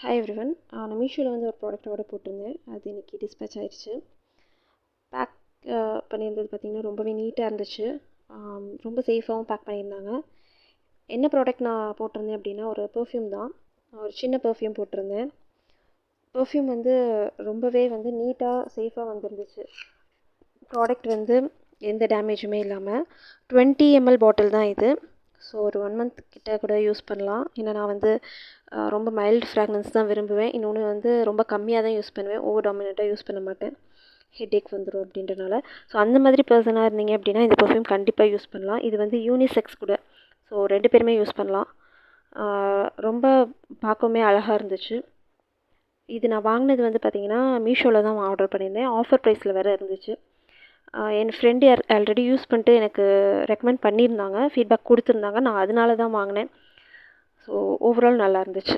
Hi everyone. நான் மீஷோவில் வந்து ஒரு ப்ராடக்ட் ஆர்டர் போட்டிருந்தேன். அது இன்றைக்கி டிஸ்பேச் ஆயிடுச்சு. பேக் பண்ணியிருந்தது பார்த்திங்கன்னா ரொம்பவே நீட்டாக இருந்துச்சு. ரொம்ப சேஃபாகவும் பேக் பண்ணியிருந்தாங்க. என்ன ப்ராடக்ட் நான் போட்டிருந்தேன் அப்படின்னா ஒரு பெர்ஃப்யூம் தான். ஒரு சின்ன பெர்ஃப்யூம் போட்டிருந்தேன். பெர்ஃப்யூம் வந்து ரொம்பவே வந்து நீட்டாக சேஃபாக வந்துருந்துச்சு. ப்ராடக்ட் வந்து எந்த டேமேஜுமே இல்லாமல் 20 ml பாட்டில் தான் இது. ஸோ ஒரு 1 month கிட்ட கூட யூஸ் பண்ணலாம். ஏன்னா நான் வந்து ரொம்ப மைல்டு ஃப்ராக்ரன்ஸ் தான் விரும்புவேன். இன்னொன்று வந்து ரொம்ப கம்மியாக தான் யூஸ் பண்ணுவேன். ஓவர் டாமினேட்டாக யூஸ் பண்ண மாட்டேன். ஹெட்டேக் வந்துடும் அப்படின்றனால. ஸோ அந்த மாதிரி பர்சனாக இருந்தீங்க அப்படின்னா இந்த பெர்ஃப்யூம் கண்டிப்பாக யூஸ் பண்ணலாம். இது வந்து யூனிசெக்ஸ் கூட. ஸோ 2 பேருமே யூஸ் பண்ணலாம். ரொம்ப பார்க்கவுமே அழகாக இருந்துச்சு. இது நான் வாங்கினது வந்து பார்த்திங்கன்னா மீஷோவில் தான் ஆர்டர் பண்ணியிருந்தேன். ஆஃபர் ப்ரைஸில் வேறு இருந்துச்சு. என் ஃப்ரெண்டு ஆல்ரெடி யூஸ் பண்ணிட்டு எனக்கு ரெக்கமெண்ட் பண்ணியிருந்தாங்க, ஃபீட்பேக் கொடுத்துருந்தாங்க. நான் அதனால தான் வாங்கினேன். ஸோ ஓவரால் நல்லா இருந்துச்சு.